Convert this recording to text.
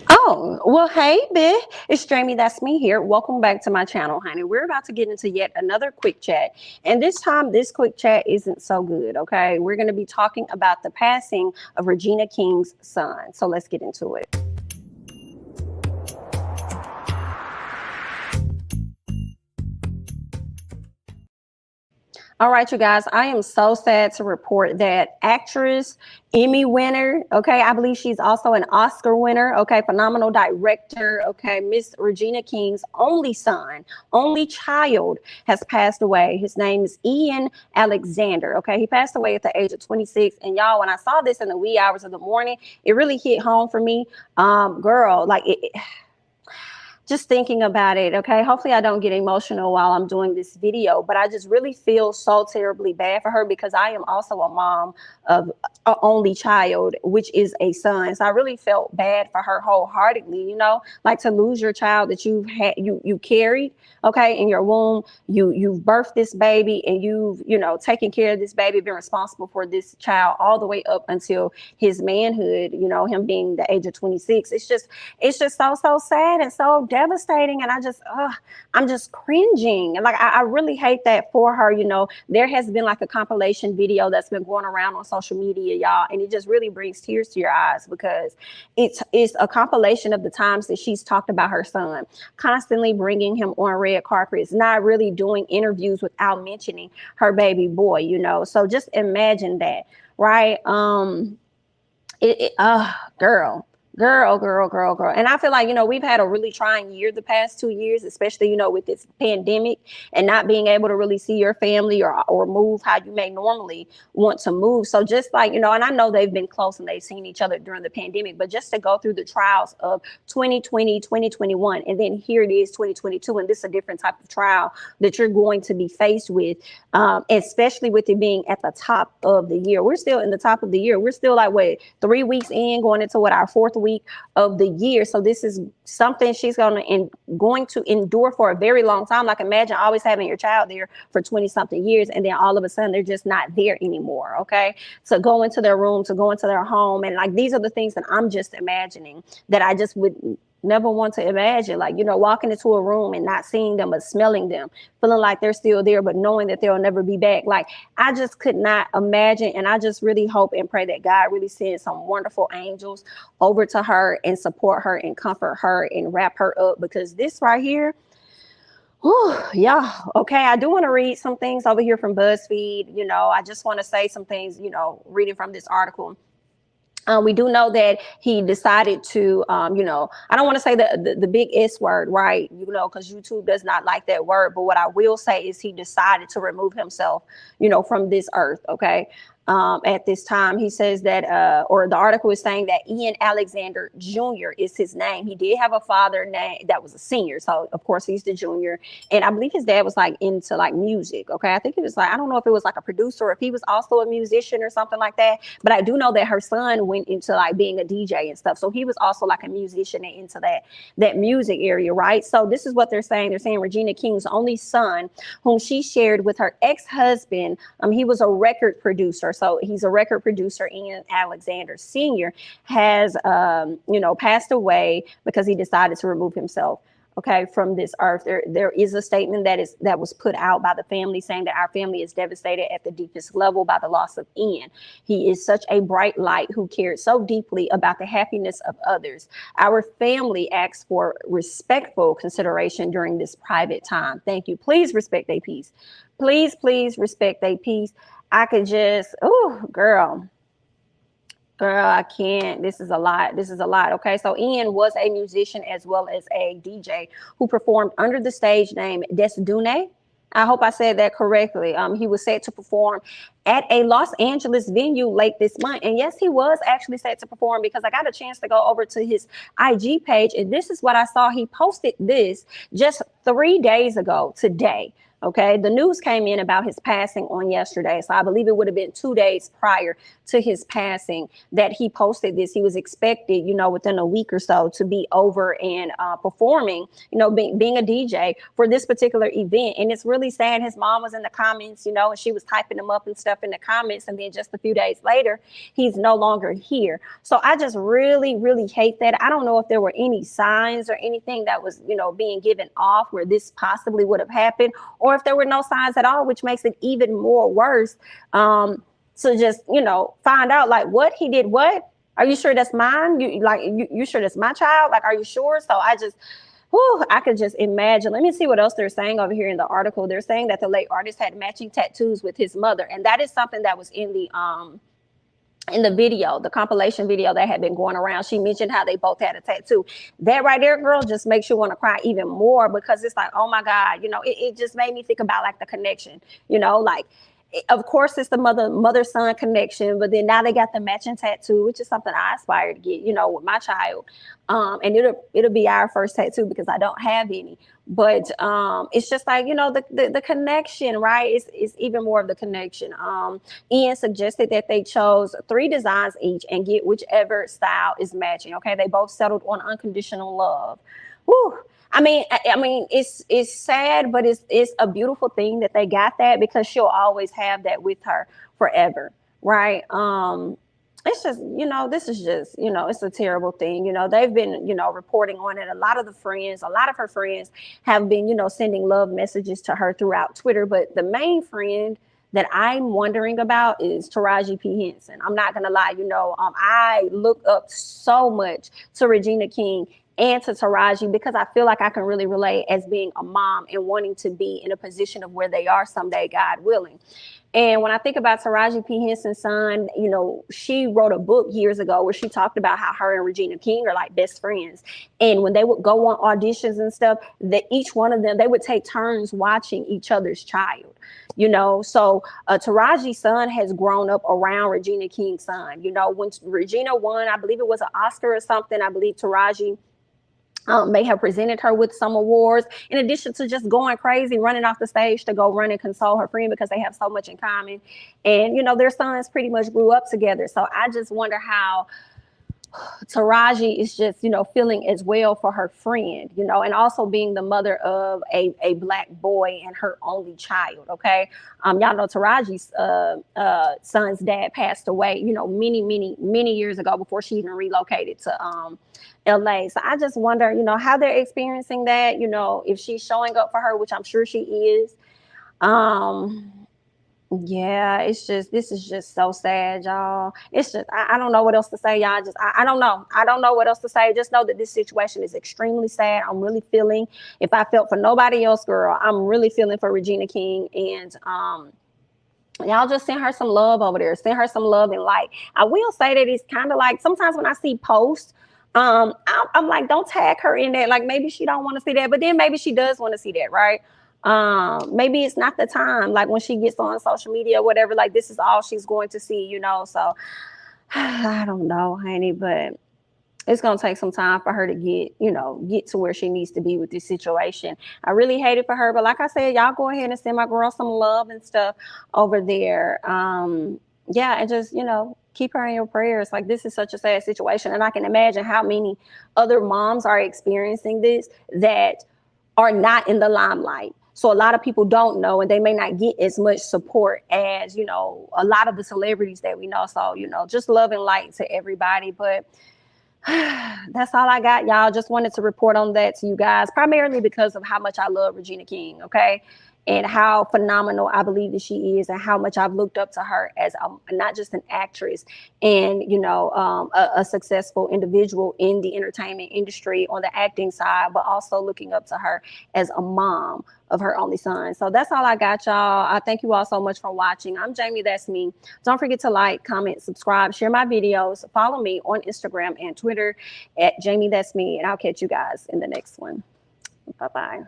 Oh, well, hey, Bill. It's Jamie, that's me here. Welcome back to my channel, honey. We're about to get into yet another quick chat. And this time, this quick chat isn't so good, okay? We're going to be talking about the passing of Regina King's son. So let's get into it. All right, you guys, I am so sad to report that actress, Emmy winner, okay, I believe she's also an Oscar winner, okay, phenomenal director, okay, Miss Regina King's only son, only child has passed away. His name is Ian Alexander, okay, he passed away at the age of 26. And y'all, when I saw this in the wee hours of the morning, it really hit home for me. Girl, like just thinking about it, okay, hopefully I don't get emotional while I'm doing this video, but I just really feel so terribly bad for her because I am also a mom of an only child, which is a son. So I really felt bad for her wholeheartedly, like to lose your child that you've had, you carried, okay, in your womb. You've birthed this baby, and you've, taken care of this baby, been responsible for this child all the way up until his manhood, him being the age of 26. It's just so sad and so devastating. And I'm just cringing. And like, I really hate that for her. There has been like a compilation video that's been going around on social media, y'all. And it just really brings tears to your eyes because it's a compilation of the times that she's talked about her son, constantly bringing him on red carpets, not really doing interviews without mentioning her baby boy, So just imagine that, right? Girl. Girl. And I feel like, we've had a really trying year the past 2 years, especially, with this pandemic and not being able to really see your family or move how you may normally want to move. So just like, and I know they've been close and they've seen each other during the pandemic, but just to go through the trials of 2020, 2021, and then here it is 2022, and this is a different type of trial that you're going to be faced with, especially with it being at the top of the year. We're still in the top of the year. We're still like, 3 weeks in, going into our fourth week of the year. So this is something she's going to endure for a very long time. Like, imagine always having your child there for 20 something years, and then all of a sudden they're just not there anymore. Okay. To go into their room, to go into their home. And like, these are the things that I'm just imagining that I just would never want to imagine, like, walking into a room and not seeing them, but smelling them, feeling like they're still there, but knowing that they'll never be back. Like, I just could not imagine. And I just really hope and pray that God really sends some wonderful angels over to her and support her and comfort her and wrap her up, because this right here, whew, yeah. Okay. I do want to read some things over here from BuzzFeed. I just want to say some things, reading from this article. We do know that he decided to, I don't want to say the big S word, right? Because YouTube does not like that word. But what I will say is he decided to remove himself, from this earth. Okay. At this time, he says that, or the article is saying that Ian Alexander Jr. is his name. He did have a father name that was a senior. So, of course, he's the junior. And I believe his dad was like into like music. Okay. I think it was like, I don't know if it was like a producer or if he was also a musician or something like that. But I do know that her son went into like being a DJ and stuff. So he was also like a musician and into that music area. Right. So this is what they're saying. They're saying Regina King's only son, whom she shared with her ex-husband. He was a record producer. So he's a record producer. Ian Alexander Sr. has, passed away because he decided to remove himself, okay, from this earth. There is a statement that was put out by the family saying that our family is devastated at the deepest level by the loss of Ian. He is such a bright light who cared so deeply about the happiness of others. Our family asks for respectful consideration during this private time. Thank you. Please respect their peace. Please respect their peace. I could just, girl, I can't. This is a lot. Okay. So Ian was a musician as well as a DJ who performed under the stage name Desdune. I hope I said that correctly. He was set to perform at a Los Angeles venue late this month. And yes, he was actually set to perform, because I got a chance to go over to his IG page. And this is what I saw. He posted this just 3 days ago today. Okay, the news came in about his passing on yesterday. So I believe it would have been 2 days prior to his passing that he posted this. He was expected, you know, within a week or so to be over and performing, you know, being a DJ for this particular event. And it's really sad. His mom was in the comments, you know, and she was typing him up and stuff in the comments. And then just a few days later, he's no longer here. So I just really, really hate that. I don't know if there were any signs or anything that was, you know, being given off where this possibly would have happened, or if there were no signs at all, which makes it even more worse. To just, you know, find out like what he did. What? Are you sure that's mine? You sure that's my child? Like, are you sure? So I just, whew, I could just imagine. Let me see what else they're saying over here in the article. They're saying that the late artist had matching tattoos with his mother, and that is something that was in the video, the compilation video that had been going around. She mentioned how they both had a tattoo. That right there, girl, just makes you want to cry even more, because it's like, oh my God, you know, it just made me think about like the connection, you know, like, of course it's the mother-son connection, but then now they got the matching tattoo, which is something I aspire to get, you know, with my child. And it'll be our first tattoo because I don't have any. But it's just like, you know, the connection, right? It's even more of the connection. Ian suggested that they chose 3 designs each and get whichever style is matching. Okay, they both settled on unconditional love. Whew. I mean, it's sad, but it's a beautiful thing that they got that, because she'll always have that with her forever, right? It's just, you know, this is just, you know, it's a terrible thing. You know, they've been, you know, reporting on it. A lot of her friends have been, you know, sending love messages to her throughout Twitter. But the main friend that I'm wondering about is Taraji P. Henson. I'm not gonna lie, you know, I look up so much to Regina King and to Taraji, because I feel like I can really relate as being a mom and wanting to be in a position of where they are someday, God willing. And when I think about Taraji P. Henson's son, you know, she wrote a book years ago where she talked about how her and Regina King are like best friends. And when they would go on auditions and stuff, that each one of them, they would take turns watching each other's child, you know. So Taraji's son has grown up around Regina King's son. You know, when Regina won, I believe it was an Oscar or something, I believe Taraji may have presented her with some awards, in addition to just going crazy, running off the stage to go run and console her friend, because they have so much in common. And, you know, their sons pretty much grew up together. So I just wonder how Taraji is just, you know, feeling as well for her friend, you know, and also being the mother of a Black boy and her only child. Okay. Y'all know Taraji's son's dad passed away, you know, many years ago, before she even relocated to LA. So I just wonder, you know, how they're experiencing that, you know, if she's showing up for her, which I'm sure she is. Yeah, it's just, this is just so sad, y'all. It's just, I don't know what else to say, y'all. Just, I don't know. I don't know what else to say. Just know that this situation is extremely sad. I'm really feeling, if I felt for nobody else, girl, I'm really feeling for Regina King. And y'all just send her some love over there. Send her some love and light. I will say that it's kind of like, sometimes when I see posts, I'm like, don't tag her in that. Like, maybe she don't want to see that, but then maybe she does want to see that, right? Maybe it's not the time, like when she gets on social media or whatever, like this is all she's going to see, you know. So I don't know, honey, but it's gonna take some time for her to get to where she needs to be with this situation. I really hate it for her, but like I said, y'all go ahead and send my girl some love and stuff over there. Yeah, and just, you know, keep her in your prayers. Like, this is such a sad situation, and I can imagine how many other moms are experiencing this that are not in the limelight. So a lot of people don't know, and they may not get as much support as, you know, a lot of the celebrities that we know. So, you know, just love and light to everybody. But that's all I got, y'all. Just wanted to report on that to you guys, primarily because of how much I love Regina King, okay? And how phenomenal I believe that she is, and how much I've looked up to her as not just an actress and, you know, a successful individual in the entertainment industry on the acting side, but also looking up to her as a mom of her only son. So that's all I got, y'all. I thank you all so much for watching. I'm Jamie, that's me. Don't forget to like, comment, subscribe, share my videos, follow me on Instagram and Twitter at Jamie, that's me, and I'll catch you guys in the next one. Bye-bye.